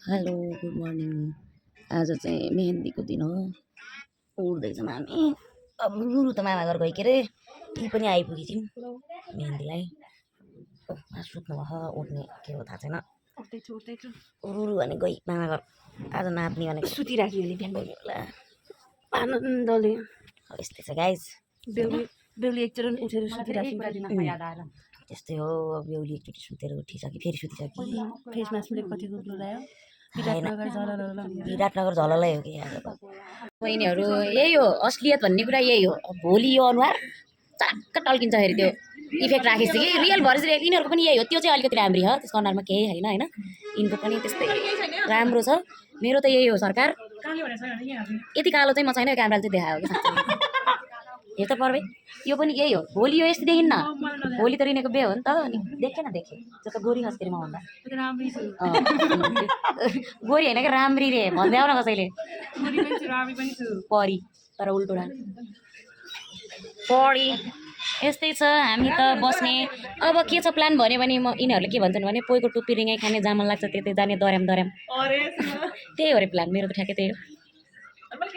Hello good morning. आज चाहिँ मेहेन्दीको दिन हो। उड्दैछौँ हामी। अब रुरु त मामा घर गयो के अरे, यी पनि आइपुगेछौँ मेहेन्दीलाई। सुत्नु भयो, उठ्ने के हो थाहा छैन। रुरु भने गई मामा घर। आज नाच्ने भनेको सुतिराख्यो अहिले बिहान होला आनन्दले। यस्तै छ गाइस। बेहुली एकचोटि उठेर सुतिराख्यो। त्यस्तै हो, बेहुली एकचोटि सुतेर उठिसक्यो, फेरि सुतिसक्यो। फेस मास्कले कतिको लगायो। विराटनगर झललै हो कि बहिनीहरू। यही हो असलियत भन्ने कुरा, यही हो। भोलि यो अनुहार चाक्क टल्किन्छ फेरि, त्यो इफेक्ट राखेपछि कि रियल भर्स यिनीहरूको पनि यही हो। त्यो चाहिँ अलिकति राम्री हो, त्यसको अनुहारमा केही होइन होइन। यिनको पनि त्यस्तै राम्रो छ। मेरो त यही हो सरकार। यति कालो चाहिँ म छैन, यो क्यामेराले चाहिँ देखायो कि हेर त पर्वे, यो पनि यही हो। भोलि यो यस्तो देखिन्न, भोलि त रिनेको बे हो नि त। अनि देखेन देखेँ त्यो त गोरी खस्केर म भन्दा गोरी होइन कि राम्री रे भन्दै आऊ न कसैले। परी तर उल्टो पढी यस्तै छ। हामी त बस्ने अब के छ प्लान भन्यो भने म यिनीहरूले के भन्छन् भने पोइको टुप्पी रिङाइ खाने जामन लाग्छ त्यतै जाने दर्याम त्यही हो रे प्लान मेरो त ठ्याक्कै त्यही हो। कुरो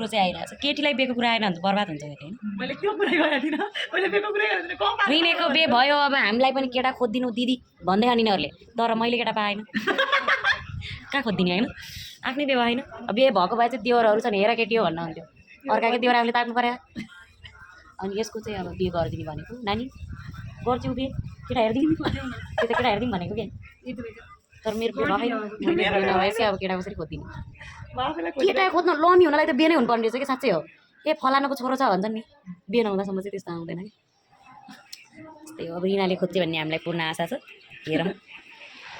चाहिँ आइरहेको छ। केटीलाई बेको कुरा आएन भने त बर्बाद हुन्छ होइन। रिनेको बे भयो, अब हामीलाई पनि केटा खोजिदिनु दिदी भन्दै अनि यिनीहरूले, तर मैले केटा पाएन। कहाँ खोजिदिने होइन, आफ्नै बे भएन। बे भएको भए चाहिँ देवरहरू छन्, हेर केटी हो भन्न हुन्थ्यो। अर्काको देवर हामीले ताक्नु पर्यो। अनि यसको चाहिँ अब बे गरिदिने भनेको, नानी गर्छु बे, केटा हेरिदिउँ त्यो त केटा हेरिदिउँ भनेको क्या। तर मेरो बे भएन, नभएपछि अब केटा कसरी खोजिदिने। केटा खोज्न लमी हुनलाई त बे नै हुनुपर्ने रहेछ कि साँच्चै हो। ए फलानाको छोरो छ भन्छन् नि, बे नहुँदासम्म चाहिँ त्यस्तो आउँदैन कि। त्यस्तै हो, अब रिनाले खोज्छ भन्ने हामीलाई पूर्ण आशा छ। हेरौँ,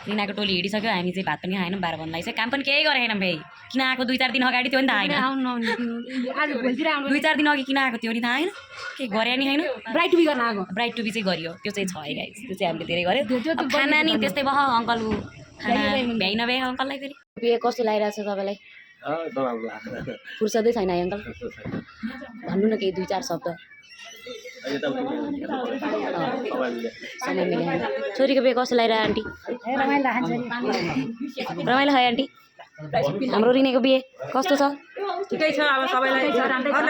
रिनाको टोली हिँडिसक्यो, हामी चाहिँ भात पनि खाएनौँ 12 भन्दैछ। काम पनि केही गरेनौँ फेरि, किन आएको 2-4 दिन अगाडि थियो नि थाहा होइन। 2-4 दिन अघि किन आएको थियो नि थाहा होइन, केही गरे नि होइन। ब्राइड टुबी गर्न आएको, ब्राइड टुबी चाहिँ गरियो, त्यो चाहिँ छ है गाइस। त्यो चाहिँ हामीले धेरै गऱ्यो। खाना नि त्यस्तै भयो, अङ्कल खाना भ्याइ नभ्याइ अङ्कललाई फेरि। बे कस्तो लागिरहेको छ तपाईँलाई? फुर्सदै छैन है अङ्कल, भन्नु न केही 2-4 शब्द। समय मिलेन। छोरीको बे कस्तो लागिरह्यो आन्टी? रमाइलो है आन्टी? हाम्रो रिनेको बे कस्तो छ? ठिकै छ। अब सबैलाई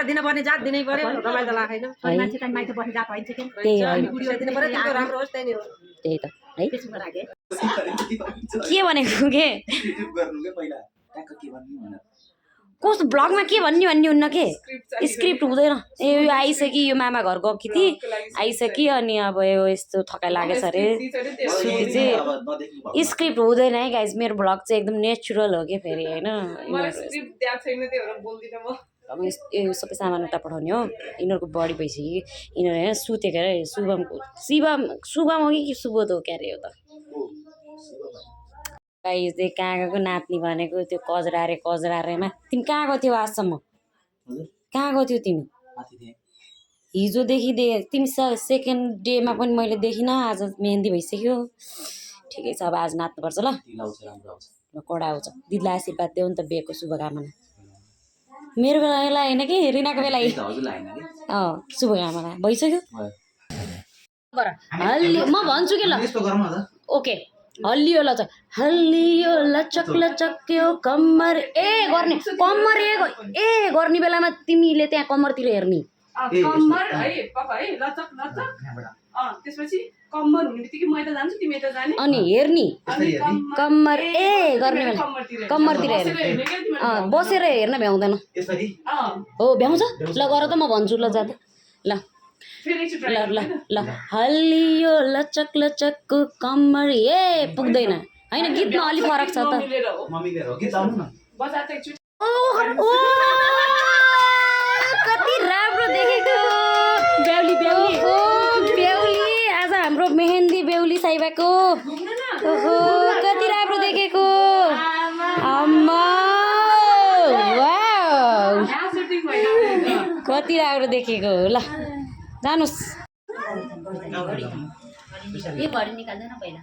दिनुपर्ने जात दिनै पर्यो, रमाइलो लाग्दैन। त्यही हो, त्यही त है। के भनेको के कस्तो ब्लगमा के भन्ने हुन्न के, स्क्रिप्ट हुँदैन। ए यो आइसक्यो, यो मामा घर गएको थिएँ आइसक्यो, अनि अब यो यस्तो थकाइ लागेछ अरे सुति चाहिँ। स्क्रिप्ट हुँदैन है गाइज, मेरो ब्लग चाहिँ एकदम नेचुरल हो कि फेरि होइन। अब यो सबै सामान उता पठाउने हो, यिनीहरूको बढी भइसक्यो। यिनीहरू होइन सुतेको अरे, शुभम हो कि सुबोध हो क्या अरे यो त। गाइस चाहिँ कहाँ गएको नाच्ने भनेको, त्यो कजरारेमा। तिमी कहाँ गएको थियौ आजसम्म? कहाँ गएको थियौ तिमी? हिजोदेखि तिमी सेकेन्ड डेमा पनि मैले देखिनँ, आज मेहेन्दी भइसक्यो। ठिकै छ, अब आज नाच्नुपर्छ ल। कडा आउँछ, दिदीलाई आशीर्वाद देऊ नि त, बेको शुभकामना। मेरो बेला होइन कि रिनाको बेला शुभकामना भइसक्यो। म भन्छु कि ल, ओके। हल्लियो ल हल्लियो लचक लचक्यो कम्मर ए गर्ने, कम्मर ए गर्ने बेलामा तिमीले त्यहाँ कम्मरतिर हेर्ने। कम्मर है पापा है, लचक लचक। त्यसपछि कम्मर हुने बित्तिकै म यता जान्छु तिमी यता जाने, अनि हेर्ने कम्मर ए गर्ने बेला कम्मरतिर हेर्ने। बसेर हेर्न भ्याउँदैन हो, भ्याउँछ। ल गर त, म भन्छु ल, जा त ल ल ल ल। हल्लियो लचक लचकको कम्मर ए पुग्दैन होइन, गीतमा अलिक फरक छ त। कति राम्रो देखेको बेहुली आज हाम्रो मेहेन्दी बेहुली साइबाको। ओहो कति राम्रो देखेको अम्मा, वाउ कति राम्रो देखेको। ल जानुस्, यो घडी निकाल्दैन पहिला।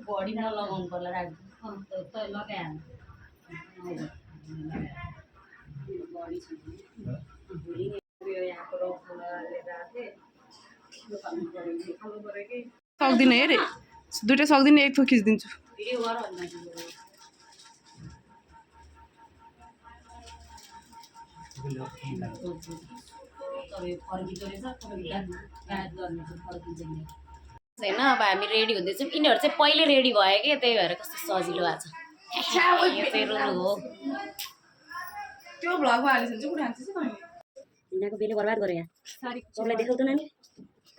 घडी नलगाउनु पर्ला, राख्नु लगाइहाल्नु। सक्दिनँ हेरे दुइटै सक्दिनँ एक थोक खिचिदिन्छु होइन अब हामी रेडी हुँदैछौँ यिनीहरू चाहिँ पहिले रेडी भयो कि त्यही भएर कस्तो सजिलो भएको छ यो चाहिँ रुनु हो त्यो भ्लगमा हालिसकेपछि चाहिँ उठान्छ चाहिँ यिनीहरूको बेले बर्बाद गऱ्यो यहाँ सबलाई देखाउ त नानी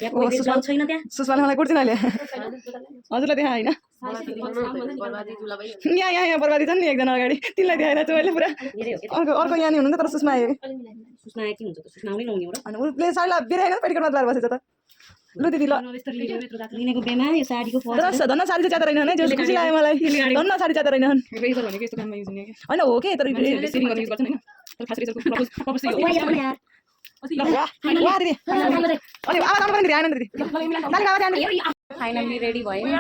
त्यहाँ कोही ब्लाउज छैन त्यहाँ सुषमाले मलाई कुर्छिन अहिले हजुरलाई देखा होइन यहाँ यहाँ यहाँ बर्बादी छन् नि एकजना अगाडि तिमीलाई देखाएर चाहिँ मैले पुरा अर्को अर्को यहाँ नि हुनुहुन्छ तर सुषमा आयो सुस्ना के हुन्छ त सुस्ना आउनै नहुने अनि उसले साइडलाई बिराएन पेटिकोटमा लगाएर बसेछ त लु दिदी ल लिनेको बेमा यो साडीको धन्न साडी चाहिँ च्यादर होइन जो खुसी लाग्यो मलाई धन्न साडी च्यादर होइन होइन हो कि तर फाइनली रेडी भयो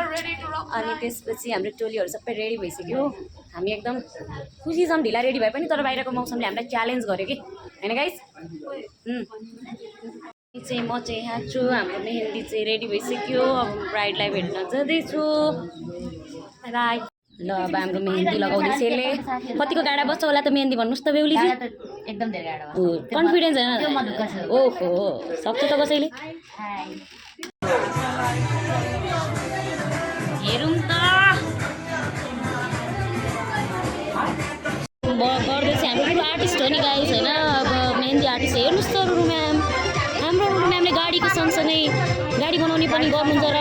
अनि त्यसपछि हाम्रो टोलीहरू सबै रेडी भइसक्यो हामी एकदम खुसी छौँ ढिला रेडी भए पनि तर बाहिरको मौसमले हामीलाई च्यालेन्ज गर्यो कि होइन गाइस चाहिँ म चाहिँ यहाँ छु हाम्रो मेहेन्दी चाहिँ रेडी भइसक्यो अब ब्राइडलाई भेट्न जाँदैछु बाई ल अब हाम्रो मेहेन्दी लगाउँदैछ यसले कतिको गाडा बस्छ होला त मेहेन्दी भन्नुहोस् त बेहुली एकदम धेरै गाडा कन्फिडेन्स होइन ओहो सक्छ त कसैले हेरौँ त गर्दैछ हाम्रो ठुलो आर्टिस्ट हो नि गाइस होइन अब मेहेन्दी आर्टिस्ट हेर्नुहोस् त रुनु म्याम हाम्रो रुनु म्यामले गाडीको सँगसँगै गाडी बनाउने पनि गर्नुहुन्छ र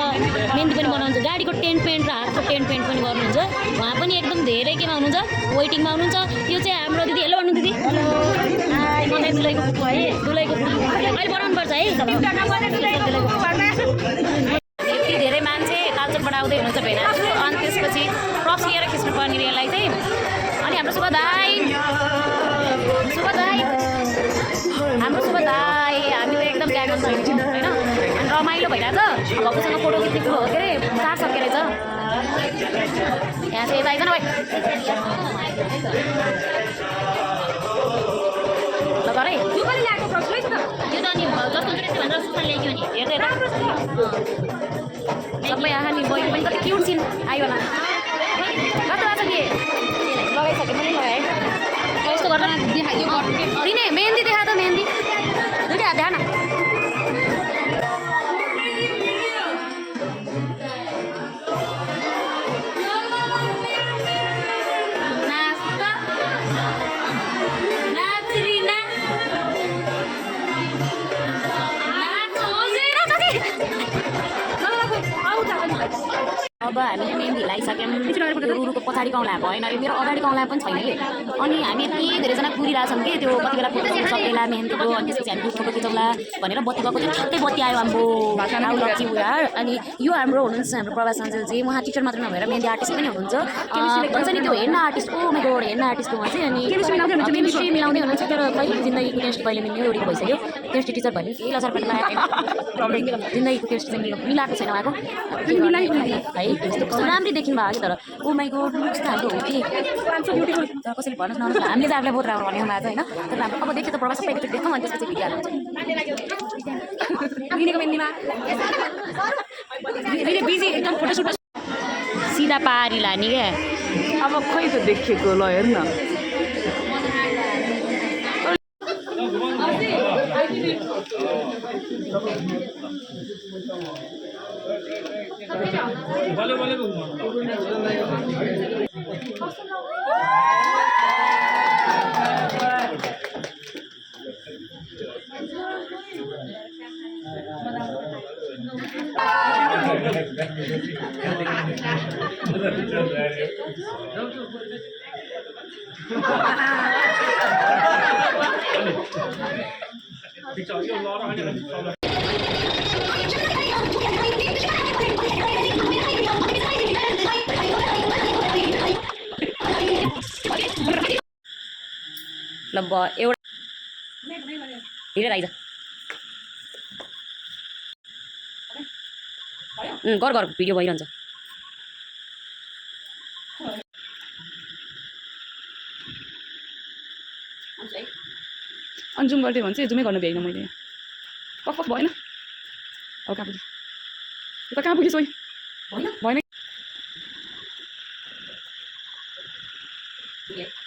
मेहेन्दी पनि बनाउँछ गाडीको टेन्ट पेन्ट र हातको टेन्ट पेन्ट पनि गर्नुहुन्छ उहाँ पनि एकदम धेरै केमा हुनुहुन्छ वेटिङमा हुनुहुन्छ यो चाहिँ हाम्रो दिदी हेलो भन्नु दिदी मलाई दुलैको फुपू है दुलैको अहिले बनाउनु पर्छ है यति धेरै मान्छे तालचोकबाट आउँदै हुनुहुन्छ भेनाजु अनि त्यसपछि क्रस लिएर खिच्नुपर्ने यसलाई चाहिँ अनि हाम्रो शुभ दाई हाम्रो शुभ दाई हामी त एकदम क्यागन छैन होइन अनि रमाइलो भइरहेछ भक्कुसँग फोटो खिच्ने हो के अरे चार सक्यो रहेछ यहाँ चाहिँ यता आइज न भाइ ल गर है यो त अनि जस्तो हुन्छ त्यस्तो भनेर सुसान ल्याइदियो नि हेर्दै सबै आँखा नि बहिनी पनि कति क्युट छिन् आयो होला कस्तो भएको छ कि लगाइसके पनि लगाएँ यस्तो गर्दा दिने मेहेन्दी देखा त मेहेन्दी दुइटै हात देखा न अब हामीले मेहेन्दी लगाइसक्यौँ रुरुको पछाडि कौला भएन अरे मेरो अगाडि कौला पनि छैन कि अनि हामी यति धेरैजना कुरिरहेछौँ कि त्यो कति बेला फोटो खिच्नु सक्दैला मेहेन्दीको अनि त्यसपछि हामी फोटो खिचौँला भनेर बत्ती गएको चाहिँ ठ्याक्कै बत्ती आयो हाम्रो लक्की उहाँ अनि यो हाम्रो हुनुहुन्छ हाम्रो प्रभास सञ्जलजी उहाँ टिचर मात्र नभएर मेहेन्दी आर्टिस्ट पनि हुनुहुन्छ भन्छ नि त्यो हेर्न आर्टिस्ट ओ मेरो हेर्न आर्टिस्टको उहाँ चाहिँ अनि केमिस्ट्री मिलाउँदै हुनुहुन्छ तर कहिले जिन्दगीको टेस्ट कहिले मिल्ने उडी भइसक्यो केमिस्ट्री टिचर भन्ने केही लसरपट्टि लगाएको जिन्दगीको टेस्ट चाहिँ मिलाएको छैन उहाँको है त्यस्तो कस्तो राम्रै देखिनु भयो कि तर ओ माइ गॉड कस्तो हाम्रो हो कि ब्युटिफुल तर कसैले भन्नुहोस् न हामीले चाहिँ आफूलाई बहुत राम्रो भन्ने भएको होइन तर हाम्रो अब देख्यो त प्रभाव सबै एकचोटि देखाउँ अनि त्यसपछि भिडियो हाल्नुहुन्छ लिनेको मेहेन्दीमा बिजी एकदम फोटोसुट सिधा पारी लाने क्या अब खोइ त देखेको ल हेर न ल एउटा हिँडेर आइज गर गर भिडियो भइरहन्छ अनि जुम गर्थेँ भने चाहिँ जुमै गर्न भ्याइनँ मैले पफ पफ भएन अब कहाँ पुगेँ त कहाँ पुगेँ सोही भएन Ini